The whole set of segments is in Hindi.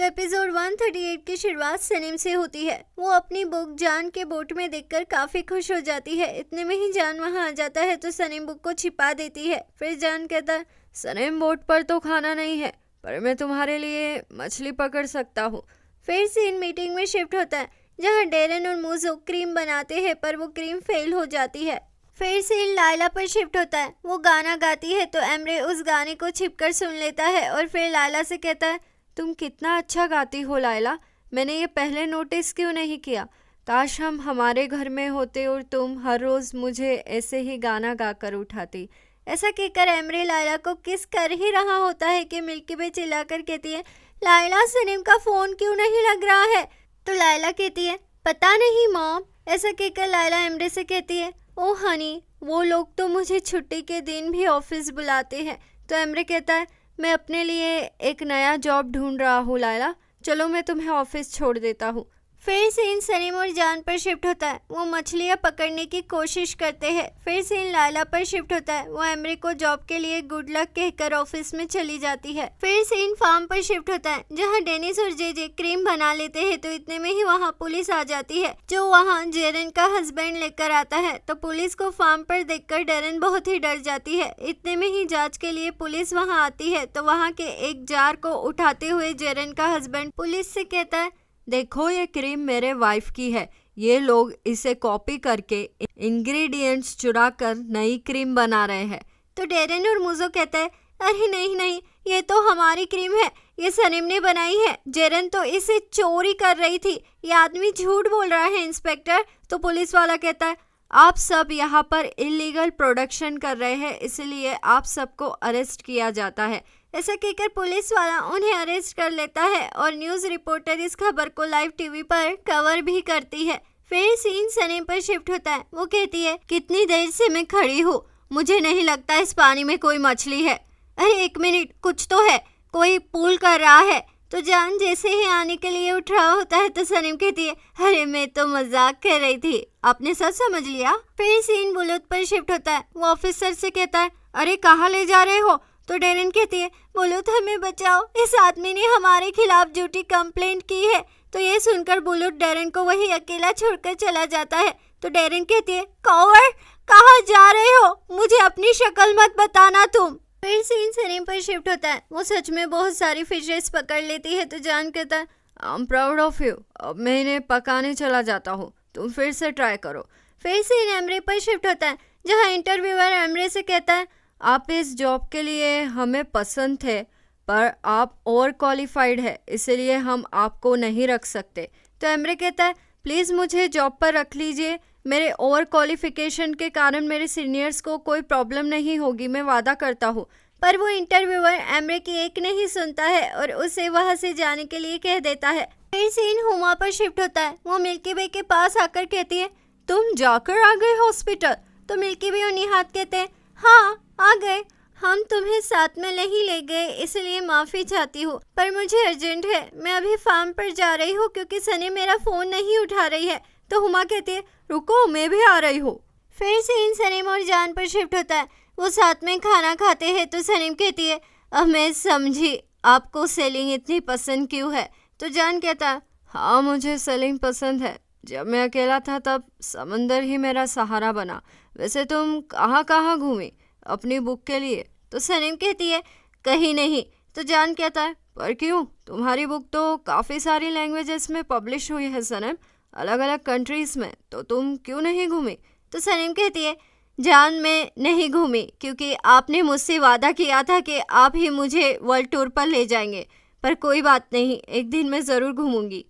तो एपिसोड 138 की शुरुआत सनीम से होती है। वो अपनी बुक जान के बोट में देखकर काफी खुश हो जाती है। इतने में ही जान वहां आ जाता है तो सनीम बुक को छिपा देती है। फिर जान कहता है, सनीम, बोट पर तो खाना नहीं है, पर मैं तुम्हारे लिए मछली पकड़ सकता हूँ। फिर सीन मीटिंग में शिफ्ट होता है जहाँ डेरन और मूजो क्रीम बनाते हैं पर वो क्रीम फेल हो जाती है। फिर सीन लायला पर शिफ्ट होता है। वो गाना गाती है तो एमरे उस गाने को छिपकर सुन लेता है और फिर लायला से कहता है, तुम कितना अच्छा गाती हो लायला, मैंने ये पहले नोटिस क्यों नहीं किया। काश हम हमारे घर में होते और तुम हर रोज़ मुझे ऐसे ही गाना गाकर उठाती। ऐसा कहकर एमरे लायला को किस कर ही रहा होता है कि मिल्की वे चिल्लाकर कहती है, लायला सनीम का फ़ोन क्यों नहीं लग रहा है। तो लायला कहती है, पता नहीं मॉम। ऐसा कहकर लायला एमरे से कहती है, ओह हनी, वो लोग तो मुझे छुट्टी के दिन भी ऑफिस बुलाते हैं। तो एमरे कहता है, मैं अपने लिए एक नया जॉब ढूंढ रहा हूँ लायला, चलो मैं तुम्हें ऑफिस छोड़ देता हूँ। फिर सीन सनीम और जान पर शिफ्ट होता है। वो मछलियाँ पकड़ने की कोशिश करते हैं। फिर सीन लायला पर शिफ्ट होता है। वो एमरी को जॉब के लिए गुड लक कहकर ऑफिस में चली जाती है। फिर सीन फार्म पर शिफ्ट होता है जहाँ डेनिस और जेजे क्रीम बना लेते हैं तो इतने में ही वहाँ पुलिस आ जाती है जो वहाँ जेरन का हस्बैंड लेकर आता है। तो पुलिस को फार्म पर देखकर डेरन बहुत ही डर जाती है। इतने में ही जाँच के लिए पुलिस वहाँ आती है तो वहाँ के एक जार को उठाते हुए जेरन का हस्बैंड पुलिस से कहता है, देखो ये क्रीम मेरे वाइफ की है, ये लोग इसे कॉपी करके इंग्रेडिएंट्स चुरा कर नई क्रीम बना रहे हैं। तो डेरन और मूजो कहता है, अरे नहीं नहीं, ये तो हमारी क्रीम है, ये सनीम ने बनाई है, जेरन तो इसे चोरी कर रही थी, ये आदमी झूठ बोल रहा है इंस्पेक्टर। तो पुलिस वाला कहता है, आप सब यहाँ पर इलीगल प्रोडक्शन कर रहे हैं, इसलिए आप सबको अरेस्ट किया जाता है। ऐसा कहकर पुलिस वाला उन्हें अरेस्ट कर लेता है और न्यूज़ रिपोर्टर इस खबर को लाइव टीवी पर कवर भी करती है। फिर सीन सनीम पर शिफ्ट होता है। वो कहती है, कितनी देर से मैं खड़ी हूँ, मुझे नहीं लगता इस पानी में कोई मछली है। अरे एक मिनट, कुछ तो है, कोई पुल कर रहा है। तो जान जैसे ही आने के लिए उठ रहा होता है तो सनीम कहती है, अरे मैं तो मजाक कर रही थी, आपने सच समझ लिया। फिर सीन बुलूत पर शिफ्ट होता है। वो ऑफिसर से कहता है, अरे कहाँ ले जा रहे हो। तो डेरन कहती है, बुलूत हमें बचाओ, इस आदमी ने हमारे खिलाफ झूठी कंप्लेंट की है। तो ये सुनकर बुलूत डेरन को वही अकेला छोड़कर चला जाता है। तो डेरन कहती है, कॉवर्ड, कहाँ जा रहे हो, मुझे अपनी शक्ल मत बताना तुम। फिर सीन सनीम पर शिफ्ट होता है। वो सच में बहुत सारी फिशेस पकड़ लेती है। तो जान कहता है, I am proud of you, अब मैं इन्हें पकाने चला जाता हूँ, तुम फिर से ट्राई करो। फिर सीन एमरे पर शिफ्ट होता है जहाँ इंटरव्यूअर एमरे से कहता है, आप इस जॉब के लिए हमें पसंद थे पर आप ओवर क्वालिफाइड है, इसलिए हम आपको नहीं रख सकते। तो एमरे कहता है, प्लीज़ मुझे जॉब पर रख लीजिए, मेरे ओवर क्वालिफिकेशन के कारण मेरे सीनियर्स को कोई प्रॉब्लम नहीं होगी, मैं वादा करता हूँ। पर वो इंटरव्यूअर एमरे की एक नहीं सुनता है और उसे वहाँ से जाने के लिए कह देता है। फिर सीन हुमा पर शिफ्ट होता है। वो मिल्की वे के पास आकर कहती है, तुम जाकर आ गए हॉस्पिटल। तो मिल्की वे और निहात कहते हैं, हाँ आ गए, हम तुम्हें साथ में नहीं ले गए इसलिए माफ़ी चाहती हूँ, पर मुझे अर्जेंट है, मैं अभी फार्म पर जा रही हूँ क्योंकि सनी मेरा फ़ोन नहीं उठा रही है। तो हुमा कहती है, रुको मैं भी आ रही हूँ। फिर सीन सनीम और जान पर शिफ्ट होता है। वो साथ में खाना खाते हैं तो सनीम कहती है, अब मैं समझी आपको सेलिंग इतनी पसंद क्यों है। तो जान कहता है, हाँ मुझे सेलिंग पसंद है, जब मैं अकेला था तब समंदर ही मेरा सहारा बना। वैसे तुम कहाँ कहाँ घूमी अपनी बुक के लिए। तो सनीम कहती है, कहीं नहीं। तो जान कहता है, पर क्यों, तुम्हारी बुक तो काफ़ी सारी लैंग्वेजेस में पब्लिश हुई है सनम, अलग अलग कंट्रीज़ में, तो तुम क्यों नहीं घूमी। तो सनीम कहती है, जान मैं नहीं घूमी क्योंकि आपने मुझसे वादा किया था कि आप ही मुझे वर्ल्ड टूर पर ले जाएंगे, पर कोई बात नहीं, एक दिन मैं ज़रूर घूमूंगी।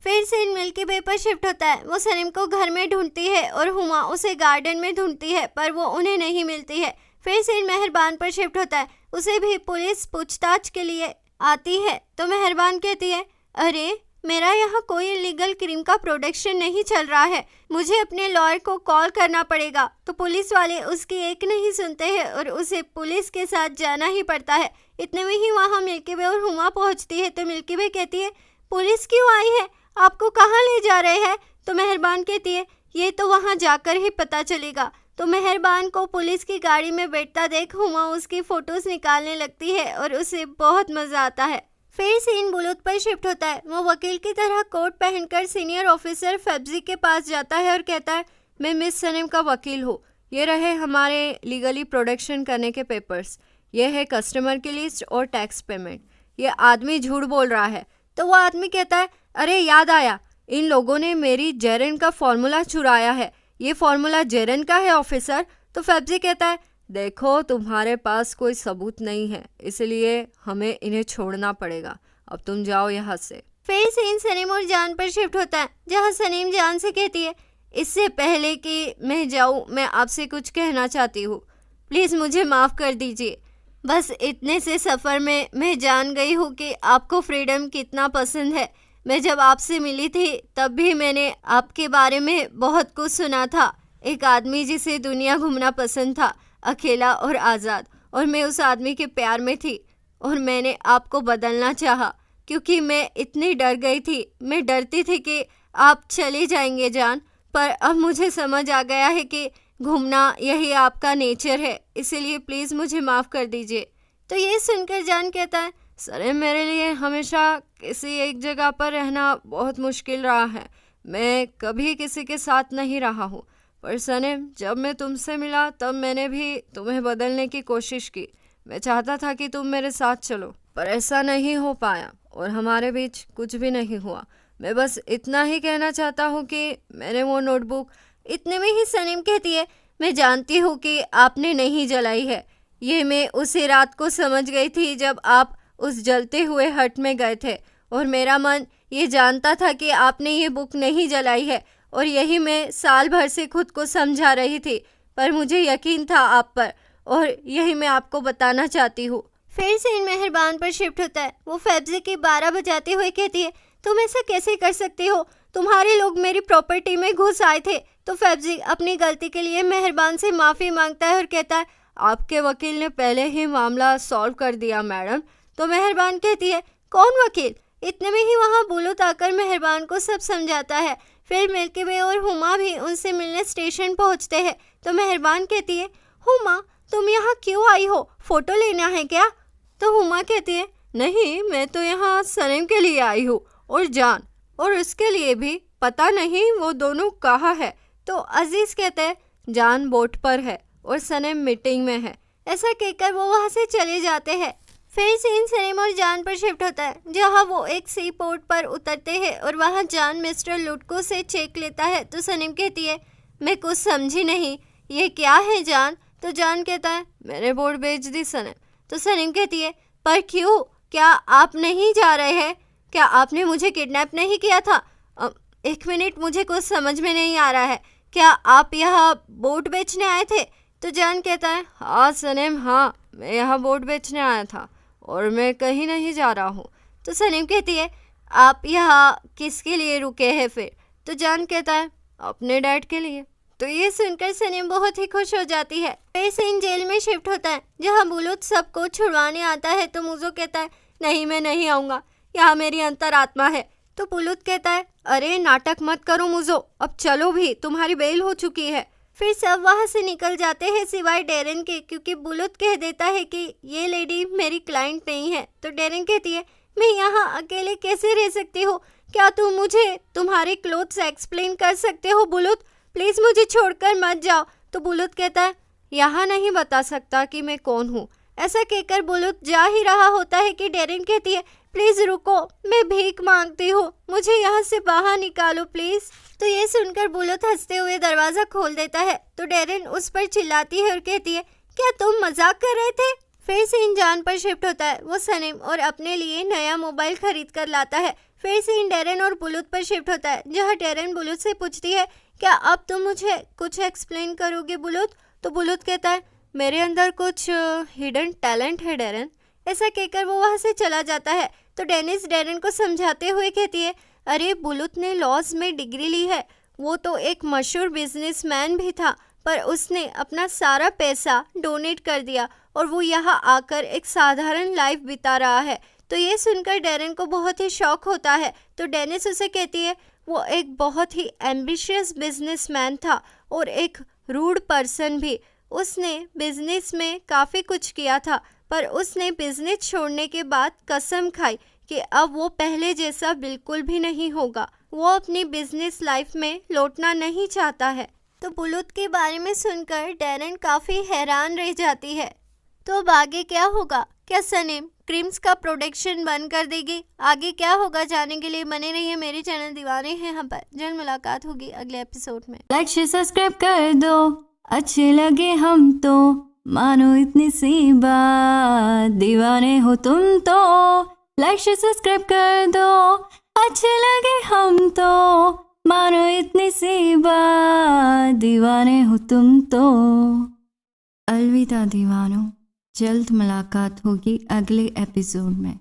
फिर सीन मिल्की वे पर शिफ्ट होता है। वो सनीम को घर में ढूंढती है और हुमा उसे गार्डन में ढूंढती है पर वो उन्हें नहीं मिलती है। फिर सीन मेहरबान पर शिफ्ट होता है। उसे भी पुलिस पूछताछ के लिए आती है। तो मेहरबान कहती है, अरे मेरा यहाँ कोई इलीगल क्रीम का प्रोडक्शन नहीं चल रहा है, मुझे अपने लॉयर को कॉल करना पड़ेगा। तो पुलिस वाले उसकी एक नहीं सुनते हैं और उसे पुलिस के साथ जाना ही पड़ता है। इतने में ही वहाँ मिल्की वे और हुमा पहुँचती है। तो मिल्की वे कहती है, पुलिस क्यों आई है, आपको कहाँ ले जा रहे हैं। तो मेहरबान कहती है, ये तो वहाँ जाकर ही पता चलेगा। तो मेहरबान को पुलिस की गाड़ी में बैठता देख हुमा उसकी फ़ोटोज़ निकालने लगती है और उसे बहुत मज़ा आता है। फिर सीन बुलुत पर शिफ्ट होता है। वो वकील की तरह कोट पहनकर सीनियर ऑफिसर फेब्जी के पास जाता है और कहता है, मैं मिस सनम का वकील हूँ, ये रहे हमारे लीगली प्रोडक्शन करने के पेपर्स, ये है कस्टमर की लिस्ट और टैक्स पेमेंट। ये आदमी झूठ बोल रहा है। तो वो आदमी कहता है, अरे याद आया, इन लोगों ने मेरी जेरन का फॉर्मूला चुराया है, ये फॉर्मूला जेरन का है ऑफिसर। तो फेब्जी कहता है, देखो तुम्हारे पास कोई सबूत नहीं है, इसलिए हमें इन्हें छोड़ना पड़ेगा, अब तुम जाओ यहाँ से। फिर सीन सनीम और जान पर शिफ्ट होता है, जहाँ सनीम जान से कहती है, इससे पहले कि मैं जाऊँ मैं आपसे कुछ कहना चाहती हूँ, प्लीज़ मुझे माफ़ कर दीजिए। बस इतने से सफ़र में मैं जान गई हूँ कि आपको फ्रीडम कितना पसंद है। मैं जब आपसे मिली थी तब भी मैंने आपके बारे में बहुत कुछ सुना था, एक आदमी जिसे दुनिया घूमना पसंद था, अकेला और आज़ाद, और मैं उस आदमी के प्यार में थी और मैंने आपको बदलना चाहा क्योंकि मैं इतनी डर गई थी। मैं डरती थी कि आप चले जाएंगे जान, पर अब मुझे समझ आ गया है कि घूमना यही आपका नेचर है, इसीलिए प्लीज़ मुझे माफ़ कर दीजिए। तो ये सुनकर जान कहता है, सर मेरे लिए हमेशा किसी एक जगह पर रहना बहुत मुश्किल रहा है, मैं कभी किसी के साथ नहीं रहा हूँ, पर सनम जब मैं तुमसे मिला तब मैंने भी तुम्हें बदलने की कोशिश की। मैं चाहता था कि तुम मेरे साथ चलो, पर ऐसा नहीं हो पाया और हमारे बीच कुछ भी नहीं हुआ। मैं बस इतना ही कहना चाहता हूँ कि मैंने वो नोटबुक। इतने में ही सनीम कहती है, मैं जानती हूँ कि आपने नहीं जलाई है, ये मैं उसी रात को समझ गई थी जब आप उस जलते हुए हट में गए थे, और मेरा मन ये जानता था कि आपने ये बुक नहीं जलाई है, और यही मैं साल भर से खुद को समझा रही थी, पर मुझे यकीन था आप पर, और यही मैं आपको बताना चाहती हूँ। फिर से इन मेहरबान पर शिफ्ट होता है। वो फेब्जी की 12 बजाते हुए कहती है, तुम ऐसा कैसे कर सकती हो, तुम्हारे लोग मेरी प्रॉपर्टी में घुस आए थे। तो फेब्जी अपनी गलती के लिए मेहरबान से माफ़ी मांगता है और कहता है, आपके वकील ने पहले ही मामला सॉल्व कर दिया मैडम। तो मेहरबान कहती है, कौन वकील? इतने में ही वहाँ बुलुत आकर मेहरबान को सब समझाता है। फिर मिल्की वे और हुमा भी उनसे मिलने स्टेशन पहुँचते हैं। तो मेहरबान कहती है, हुमा तुम यहाँ क्यों आई हो, फ़ोटो लेना है क्या? तो हुमा कहती है, नहीं मैं तो यहाँ सनीम के लिए आई हूँ और जान, और उसके लिए भी, पता नहीं वो दोनों कहाँ है। तो अजीज़ कहते हैं, जान बोट पर है और सनीम मीटिंग में है। ऐसा कहकर वो वहाँ से चले जाते हैं। फिर सीन सनीम और जान पर शिफ्ट होता है, जहाँ वो एक सी पोर्ट पर उतरते हैं और वहाँ जान मिस्टर लुटको से चेक लेता है। तो सनीम कहती है, मैं कुछ समझी नहीं, ये क्या है जान? तो जान कहता है, मैंने बोर्ड बेच दी सनीम। तो सनीम कहती है, पर क्यों, क्या आप नहीं जा रहे हैं? क्या आपने मुझे किडनैप नहीं किया था? एक मिनट, मुझे कुछ समझ में नहीं आ रहा है, क्या आप यहाँ बोट बेचने आए थे? तो जान कहता है, हाँ सनीम हाँ, मैं यहाँ बोट बेचने आया था और मैं कहीं नहीं जा रहा हूँ। तो सनीम कहती है, आप यहाँ किसके लिए रुके हैं फिर? तो जान कहता है, अपने डैड के लिए। तो ये सुनकर सनीम बहुत ही खुश हो जाती है। फिर सीन जेल में शिफ्ट होता है, जहाँ बुलुत सबको छुड़वाने आता है। तो मुझो कहता है, नहीं मैं नहीं आऊँगा, यहाँ मेरी अंतरात्मा है। तो बुलुत कहता है, अरे नाटक मत करो मुझो, अब चलो भी, तुम्हारी बेल हो चुकी है। फिर सब वहाँ से निकल जाते हैं सिवाय डेरेन के, क्योंकि बुलुत कह देता है कि ये लेडी मेरी क्लाइंट नहीं है। तो डेरेन कहती है, मैं यहाँ अकेले कैसे रह सकती हूँ? क्या तुम मुझे तुम्हारे क्लोथ्स एक्सप्लेन कर सकते हो बुलुत? प्लीज़ मुझे छोड़कर मत जाओ। तो बुलुत कहता है, यहाँ नहीं बता सकता कि मैं कौन हूँ। ऐसा कहकर बुलुत जा ही रहा होता है कि डेरेन कहती है, प्लीज़ रुको, मैं भीख मांगती हूँ, मुझे यहाँ से बाहर निकालो प्लीज़। तो ये सुनकर बुलुत हंसते हुए दरवाज़ा खोल देता है। तो डेरेन उस पर चिल्लाती है और कहती है, क्या तुम मजाक कर रहे थे? फिर सीन जान पर शिफ्ट होता है। वो सनीम और अपने लिए नया मोबाइल खरीद कर लाता है। फिर सीन डेरेन और बुलुत पर शिफ्ट होता है, जहाँ डेरेन बुलुत से पूछती है, क्या अब तुम मुझे कुछ एक्सप्लेन करोगे बुलुत? तो बुलुत कहता है, मेरे अंदर कुछ हिडन टैलेंट है डेरेन। ऐसा कहकर वो वहाँ से चला जाता है। तो डेनिस डेरेन को समझाते हुए कहती है, अरे बुलुत ने लॉज में डिग्री ली है, वो तो एक मशहूर बिजनेसमैन भी था, पर उसने अपना सारा पैसा डोनेट कर दिया और वो यहाँ आकर एक साधारण लाइफ बिता रहा है। तो ये सुनकर डेरेन को बहुत ही शौक होता है। तो डेनिस उसे कहती है, वो एक बहुत ही एम्बिशियस बिजनेसमैन था और एक रूड पर्सन भी। उसने बिजनेस में काफ़ी कुछ किया था, पर उसने बिजनेस छोड़ने के बाद कसम खाई कि अब वो पहले जैसा बिल्कुल भी नहीं होगा। वो अपनी बिजनेस लाइफ में लौटना नहीं चाहता है। तो बुलुत के बारे में सुनकर डैरेन काफी हैरान रह जाती है। तो अब आगे क्या होगा? क्या सनीम क्रीम्स का प्रोडक्शन बंद कर देगी? आगे क्या होगा जानने के लिए बने रहिए मेरे चैनल दीवाने हैं हम पर। जल्द मुलाकात होगी अगले एपिसोड में। लाइक शेयर सब्सक्राइब कर दो, अच्छे लगे हम तो मानो इतनी सी बात, दीवाने हो तुम तो। लाइक शेयर सब्सक्राइब कर दो, अच्छे लगे हम तो मानो इतनी सी बात, दीवाने हो तुम तो। अलविदा दीवानों, जल्द मुलाकात होगी अगले एपिसोड में।